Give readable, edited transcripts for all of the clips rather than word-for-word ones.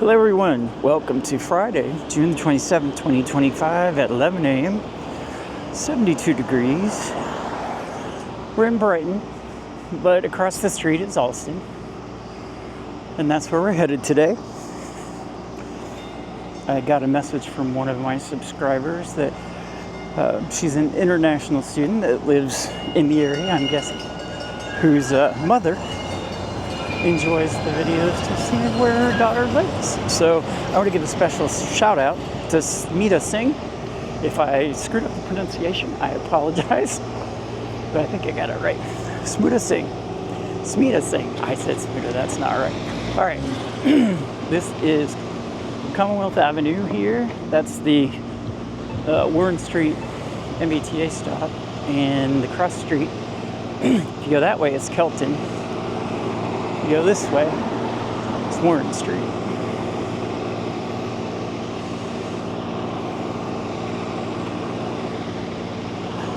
Hello everyone, welcome to Friday, June 27th, 2025 at 11 a.m., 72 degrees. We're in Brighton, but across the street is Allston, and that's where we're headed today. I got a message from one of my subscribers that she's an international student that lives in the area, I'm guessing, whose mother enjoys the videos to see where her daughter lives. So I want to give a special shout out to Smita Singh. If I screwed up the pronunciation, I apologize, but I think I got it right. Smita Singh. Smita Singh. I said Smita, that's not right. All right, this is Commonwealth Avenue here. That's the Warren Street MBTA stop, and across the street, if you go that way, it's Kelton. You go this way, it's Warren Street.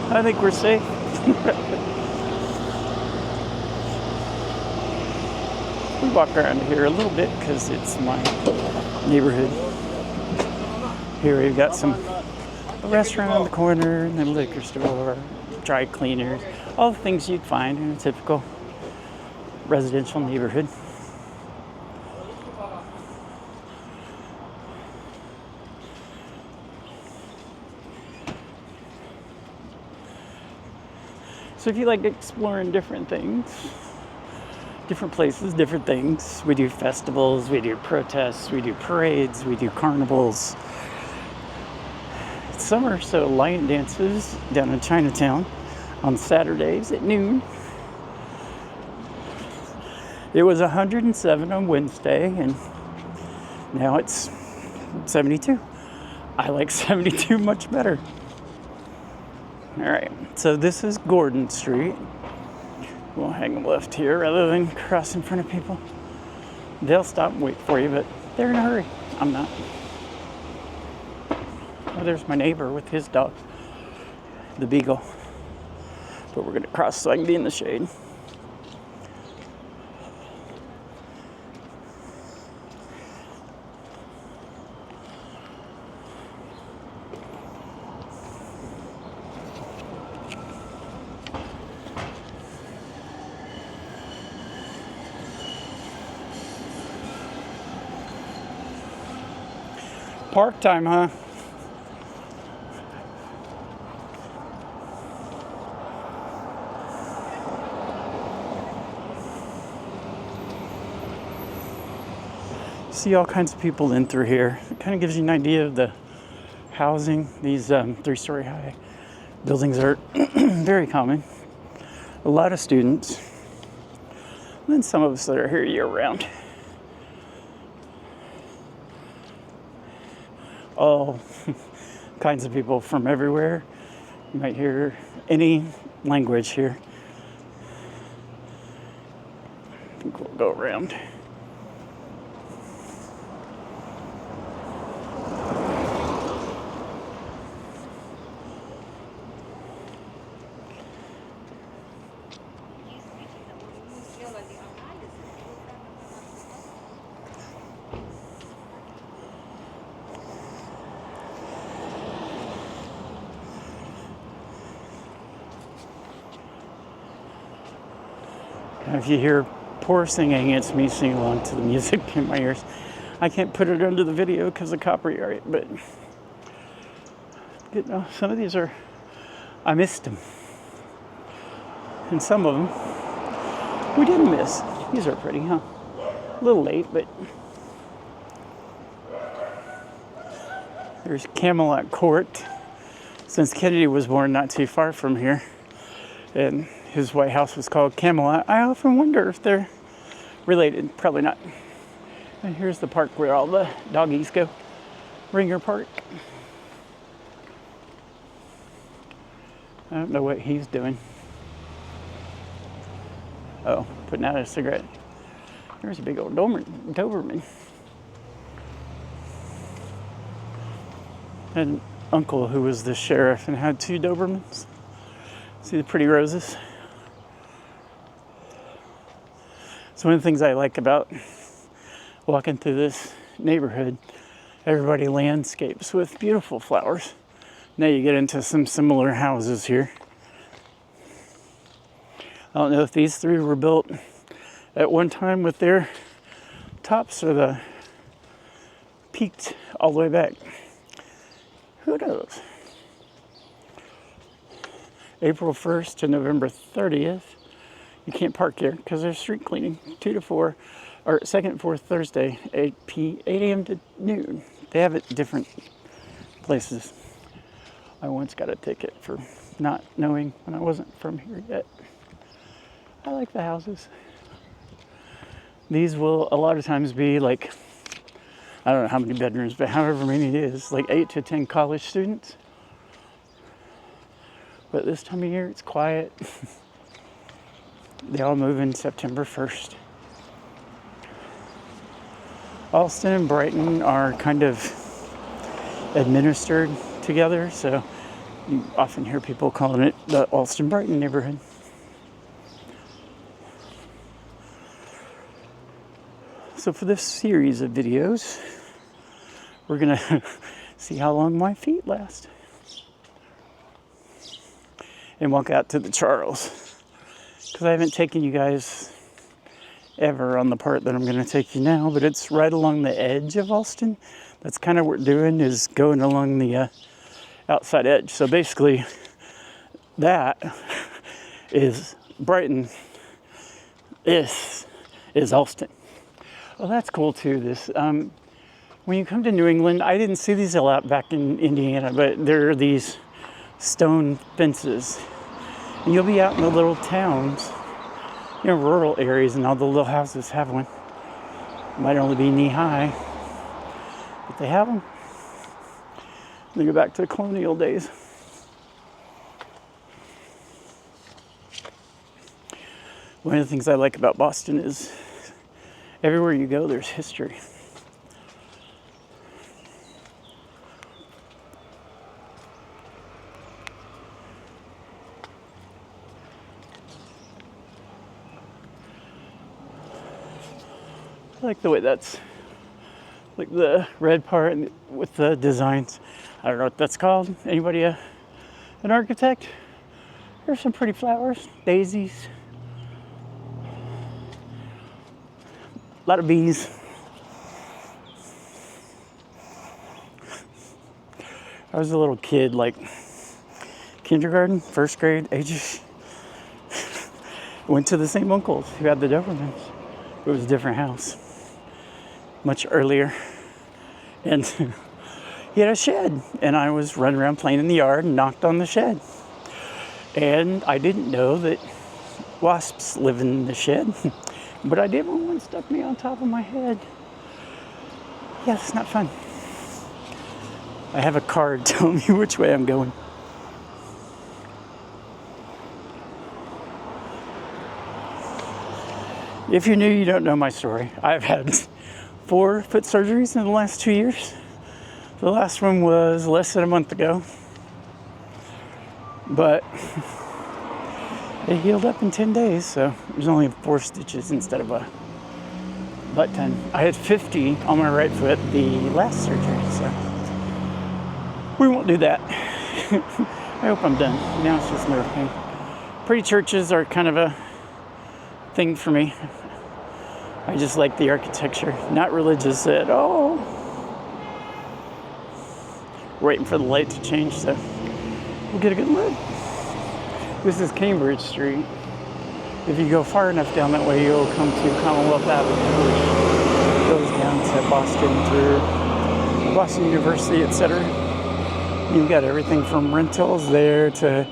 I think we're safe. We walk around here a little bit because it's my neighborhood. Here we've got a restaurant on the corner, and then a liquor store, dry cleaners, all the things you'd find in a typical residential neighborhood. So if you like exploring different things, different places, different things, we do festivals, we do protests, we do parades, we do carnivals. It's summer, so lion dances down in Chinatown on Saturdays at noon. It was 107 on Wednesday, and now it's 72. I like 72 much better. All right, so this is Gordon Street. We'll hang left here rather than cross in front of people. They'll stop and wait for you, but they're in a hurry. I'm not. Oh, there's my neighbor with his dog, the beagle. But we're gonna cross so I can be in the shade. Park time, huh? See all kinds of people in through here. It kind of gives you an idea of the housing. These 3-story high buildings are very common. A lot of students. And then some of us that are here year round. All kinds of people from everywhere. You might hear any language here. I think we'll go around. If you hear poor singing, it's me singing along to the music in my ears. I can't put it under the video because of copyright, but you know, some of these are, I missed them. And some of them we didn't miss. These are pretty, huh? A little late, but there's Camelot Court. Since Kennedy was born not too far from here, and his White House was called Camelot, I often wonder if they're related. Probably not. And here's the park where all the doggies go. Ringer Park. I don't know what he's doing. Oh, putting out a cigarette. There's a big old Doberman. I had an uncle who was the sheriff and had 2 Dobermans. See the pretty roses? So one of the things I like about walking through this neighborhood. Everybody landscapes with beautiful flowers. Now you get into some similar houses here. I don't know if these three were built at one time with their tops or the peaked all the way back. Who knows? April 1st to November 30th. You can't park here because there's street cleaning 2 to 4, or second and fourth Thursday, 8 a.m. to noon. They have it different places. I once got a ticket for not knowing when I wasn't from here yet. I like the houses. These will a lot of times be like, I don't know how many bedrooms, but however many it is, like 8 to 10 college students. But this time of year, it's quiet. They all move in September 1st. Allston and Brighton are kind of administered together, so you often hear people calling it the Allston-Brighton neighborhood. So for this series of videos, we're gonna see how long my feet last. And walk out to the Charles. Because I haven't taken you guys ever on the part that I'm gonna take you now, but it's right along the edge of Allston. That's kind of what we're doing, is going along the outside edge. So basically, that is Brighton. This is Allston. Well, that's cool too. This when you come to New England, I didn't see these a lot back in Indiana, but there are these stone fences, and you'll be out in the little towns, rural areas, and all the little houses have one. Might only be knee high, but they have them. They go back to the colonial days. One of the things I like about Boston is everywhere you go, there's history. I like the way that's, like the red part with the designs. I don't know what that's called. Anybody an architect? There's some pretty flowers, daisies. A lot of bees. I was a little kid, like kindergarten, first grade, ages. Went to the same uncles who had the Dobermans. It was a different house, much earlier. And he had a shed, and I was running around playing in the yard and knocked on the shed. And I didn't know that wasps live in the shed. But I did when one stuck me on top of my head. Yeah, it's not fun. I have a card telling me which way I'm going. If you're new, you don't know my story. I've had 4 foot surgeries in the last 2 years. The last one was less than a month ago. But it healed up in 10 days, so there's only 4 stitches instead of a butt ton. I had 50 on my right foot the last surgery, so we won't do that. I hope I'm done. Now it's just nerve pain. Pretty churches are kind of a thing for me. I just like the architecture. Not religious at all. Waiting for the light to change, so we'll get a good look. This is Cambridge Street. If you go far enough down that way, you'll come to Commonwealth Avenue, which goes down to Boston through Boston University, etc. You've got everything from rentals there to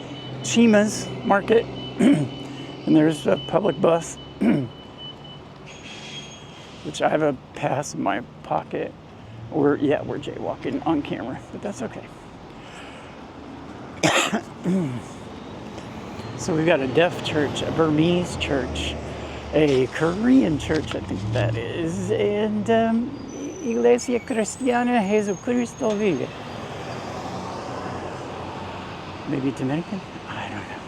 Chima's Market. And there's a public bus, which I have a pass in my pocket. We're jaywalking on camera, but that's okay. So we've got a deaf church, a Burmese church, a Korean church, I think that is, and Iglesia Cristiana Jesucristo Vive. Maybe Dominican? I don't know.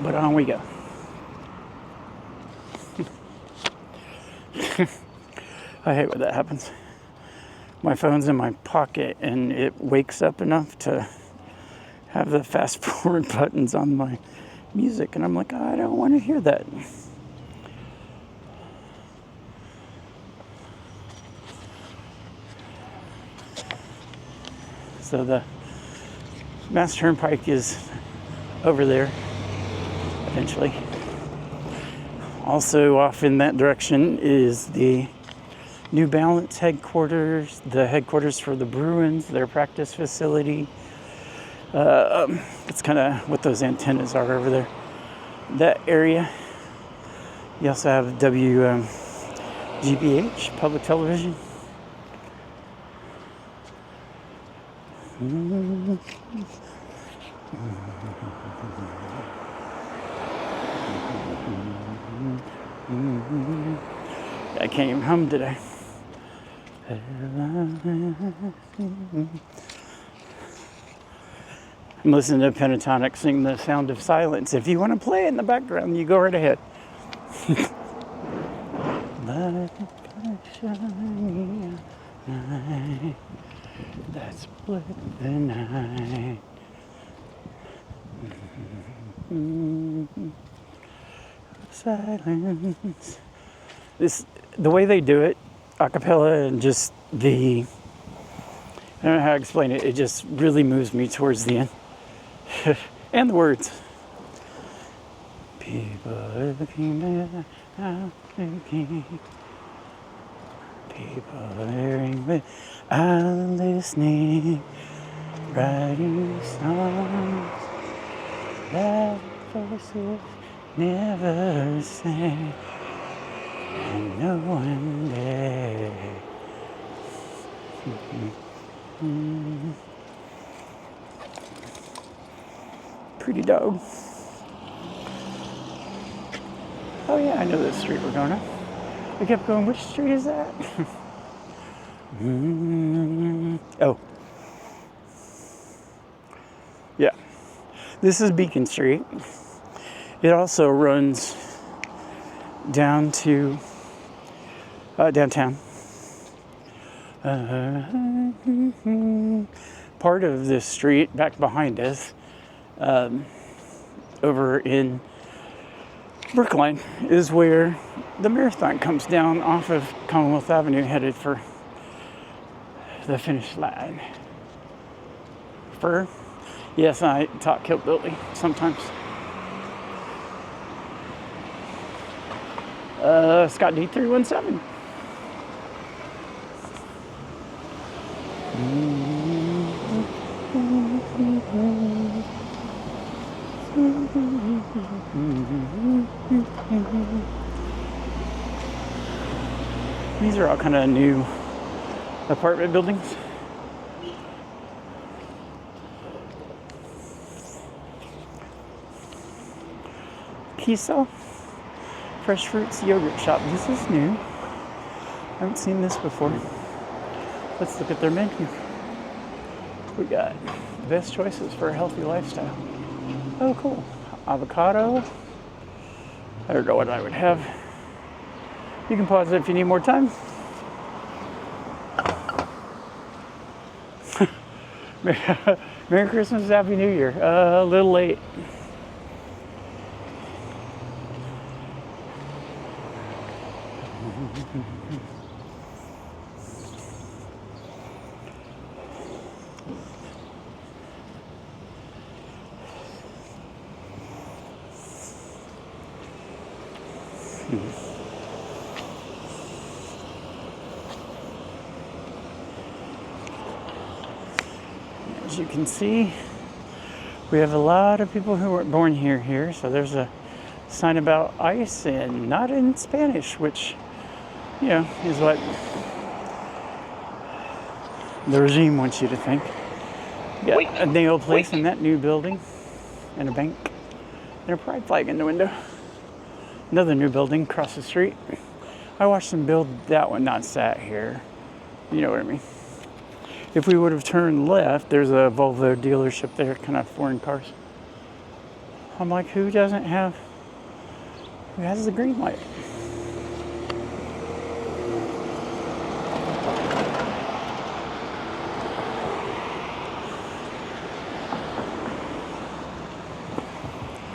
But on we go. I hate when that happens. My phone's in my pocket and it wakes up enough to have the fast forward buttons on my music, and I'm like, I don't want to hear that. So the Mass Turnpike is over there eventually. Also off in that direction is the New Balance headquarters, the headquarters for the Bruins, their practice facility. It's kind of what those antennas are over there. That area. You also have WGBH, public television. I can't even hum today. I'm listening to Pentatonic sing The Sound of Silence. If you want to play it in the background, you go right ahead. That split the night. Silence. The way they do it, a cappella, and just I don't know how to explain it. It just really moves me towards the end. And the words. People looking out, looking. People hearing without listening. Writing songs that voices never sang. And no one there. Pretty dog. Oh yeah, I know this street we're going on. We kept going, which street is that? Oh. Yeah. This is Beacon Street. It also runs down to downtown. Part of this street back behind us, over in Brookline, is where the marathon comes down off of Commonwealth Avenue, headed for the finish line. Yes, I talk hillbilly sometimes. Scott D317. These are all kind of new apartment buildings. Kisa Fresh Fruits Yogurt Shop. This is new. I haven't seen this before. Let's look at their menu. We got the best choices for a healthy lifestyle. Oh, cool. Avocado. I don't know what I would have. You can pause it if you need more time. Merry Christmas, Happy New Year. A little late. As you can see, we have a lot of people who weren't born here. So there's a sign about ice and not in Spanish, which, you know, is what the regime wants you to think. Got a nail place in that new building and a bank and a pride flag in the window. Another new building across the street. I watched them build that one, not sat here. You know what I mean. If we would have turned left, there's a Volvo dealership there, kind of foreign cars. I'm like, who has the green light?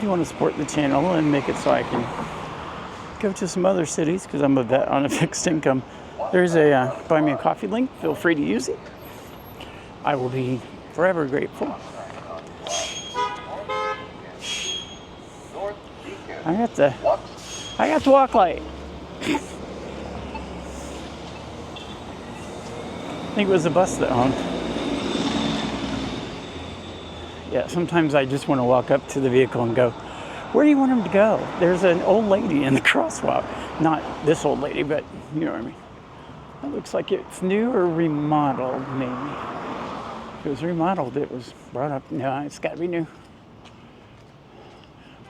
do want to support the channel and make it so I can go to some other cities because I'm a vet on a fixed income. There's a buy me a coffee link. Feel free to use it. I will be forever grateful. I got the walk light. I think it was a bus that honked. Yeah, sometimes I just want to walk up to the vehicle and go, where do you want him to go? There's an old lady in the crosswalk. Not this old lady, but you know what I mean. It looks like it's new or remodeled, maybe. If it was remodeled, it was brought up. No, it's got to be new.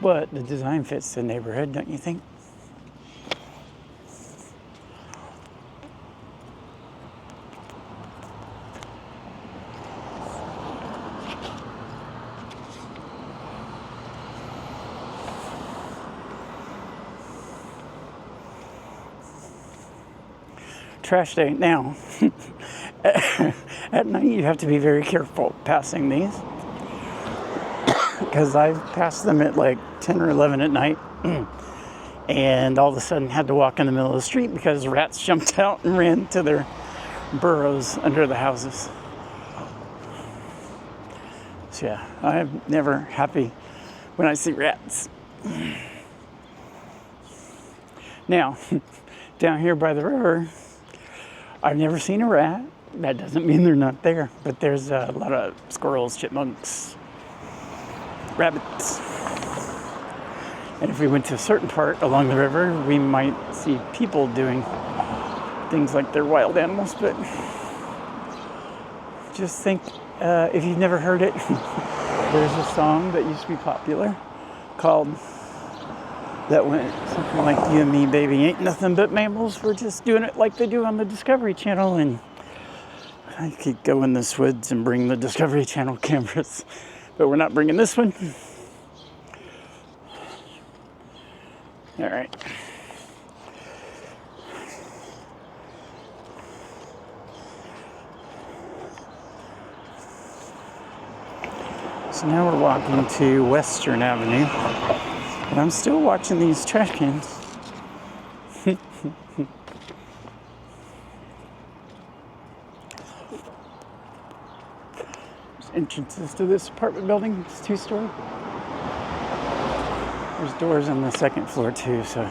But the design fits the neighborhood, don't you think? Trash day. Now, at night you have to be very careful passing these because I've passed them at like 10 or 11 at night and all of a sudden had to walk in the middle of the street because rats jumped out and ran to their burrows under the houses. So yeah, I'm never happy when I see rats. Now, down here by the river, I've never seen a rat. That doesn't mean they're not there, but there's a lot of squirrels, chipmunks, rabbits. And if we went to a certain part along the river, we might see people doing things like they're wild animals, but just think, if you've never heard it, there's a song that used to be popular called, that went something like, you and me, baby, ain't nothing but mammals. We're just doing it like they do on the Discovery Channel. And I could go in this woods and bring the Discovery Channel cameras, but we're not bringing this one. All right. So now we're walking to Western Avenue. And I'm still watching these trash cans. There's entrances to this apartment building. It's 2-story. There's doors on the second floor too, so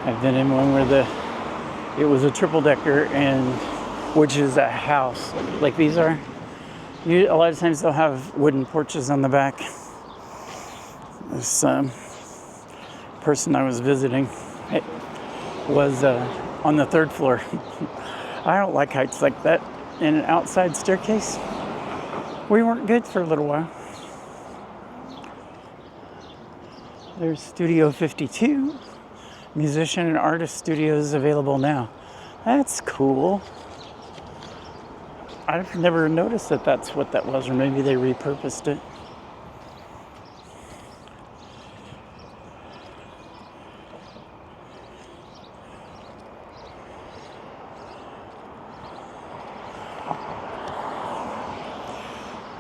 I've been in one where it was a triple decker, and which is a house like these are. A lot of times they'll have wooden porches on the back. This person I was visiting, it was on the 3rd floor. I don't like heights like that. And an outside staircase. We weren't good for a little while. There's Studio 52. Musician and artist studios available now. That's cool. I've never noticed that that's what that was, or maybe they repurposed it.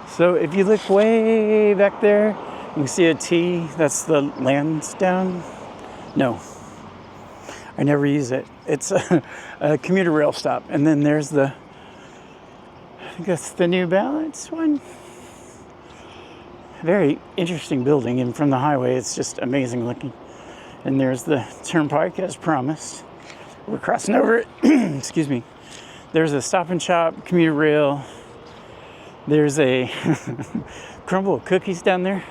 So if you look way back there, you can see a T. That's the Lansdowne. No, I never use it. It's a commuter rail stop. And then there's I think that's the New Balance one. Very interesting building. And from the highway, it's just amazing looking. And there's the turnpike as promised. We're crossing over it. Excuse me. There's a Stop and Shop, commuter rail. There's a crumble of cookies down there.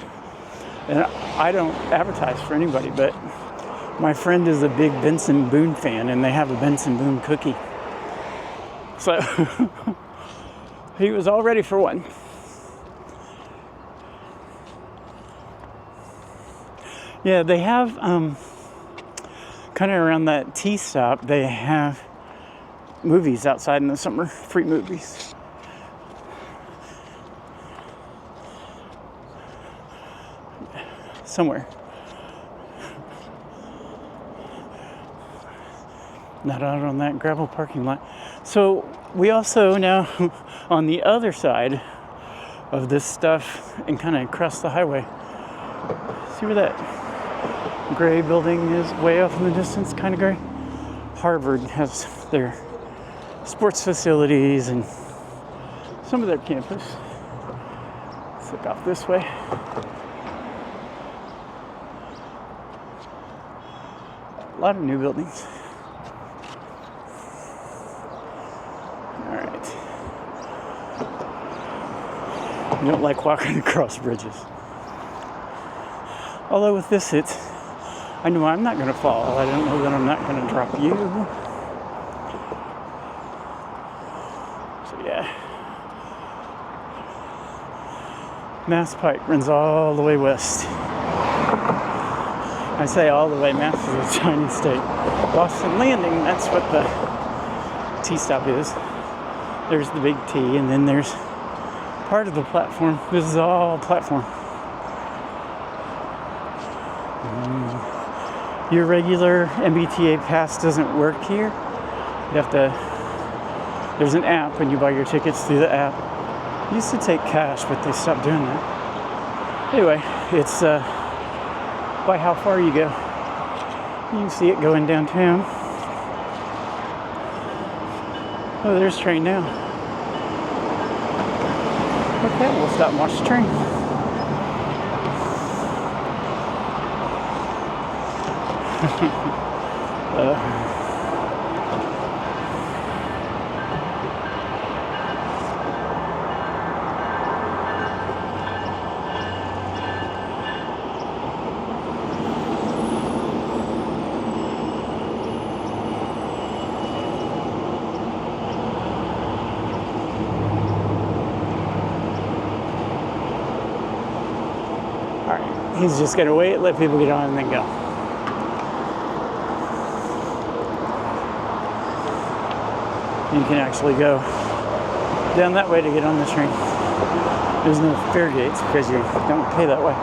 And I don't advertise for anybody, but my friend is a big Benson Boone fan, and they have a Benson Boone cookie. So he was all ready for one. Yeah, they have, kind of around that T stop, they have movies outside in the summer, free movies. Somewhere. Not out on that gravel parking lot. So we also now, on the other side, of this stuff and kind of cross the highway. See where that gray building is way off in the distance, kind of gray? Harvard has their sports facilities and some of their campus. Let's look off this way. A lot of new buildings. All right. I don't like walking across bridges. Although with this, I know I'm not going to fall. I don't know that I'm not going to drop you. So yeah. Mass Pike runs all the way west. I say all the way. Mass is a tiny state. Boston Landing, that's what the T-stop is. There's the big T, and then there's part of the platform. This is all platform. Your regular MBTA pass doesn't work here. You have to, there's an app when you buy your tickets through the app. You used to take cash, but they stopped doing that. Anyway, it's by how far you go. You can see it going downtown. Oh, there's a train now. Okay, we'll stop and watch the train. He's just going to wait, let people get on, and then go. You can actually go down that way to get on the train. There's no fare gates because you don't pay that way.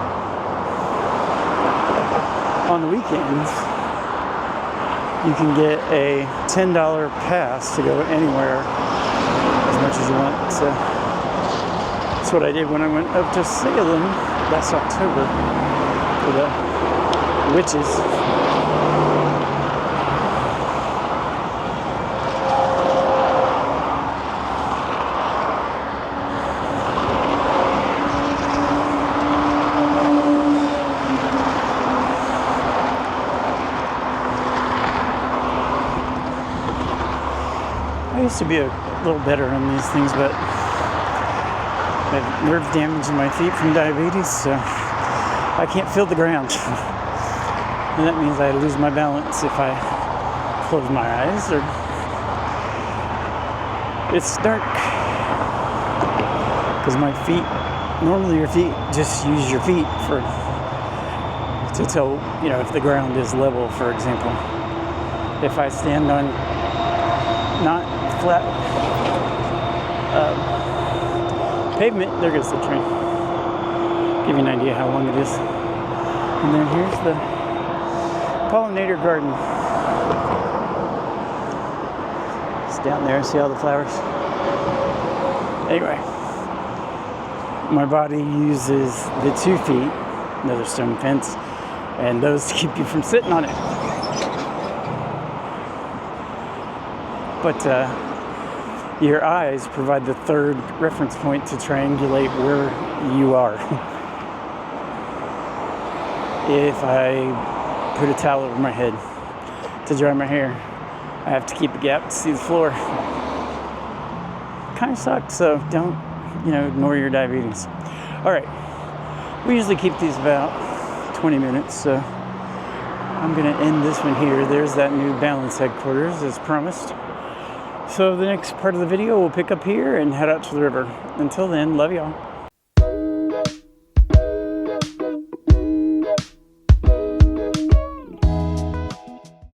On the weekends, you can get a $10 pass to go anywhere as much as you want. So that's what I did when I went up to Salem last October for the witches. I used to be a little better on these things, but I have nerve damage in my feet from diabetes, so I can't feel the ground. And that means I lose my balance if I close my eyes or it's dark. Because my feet, normally your feet, just use your feet to tell, if the ground is level, for example. If I stand on not flat pavement, there goes the train. Give you an idea how long it is. And then here's the Pollinator Garden. It's down there, see all the flowers? Anyway, my body uses the 2 feet, another stone fence, and those to keep you from sitting on it. But your eyes provide the third reference point to triangulate where you are. If I put a towel over my head to dry my hair, I have to keep a gap to see the floor. Kind of sucks, so don't, ignore your diabetes. All right, we usually keep these about 20 minutes, so I'm gonna end this one here. There's that new Balance headquarters as promised. So the next part of the video we'll pick up here and head out to the river. Until then, love y'all.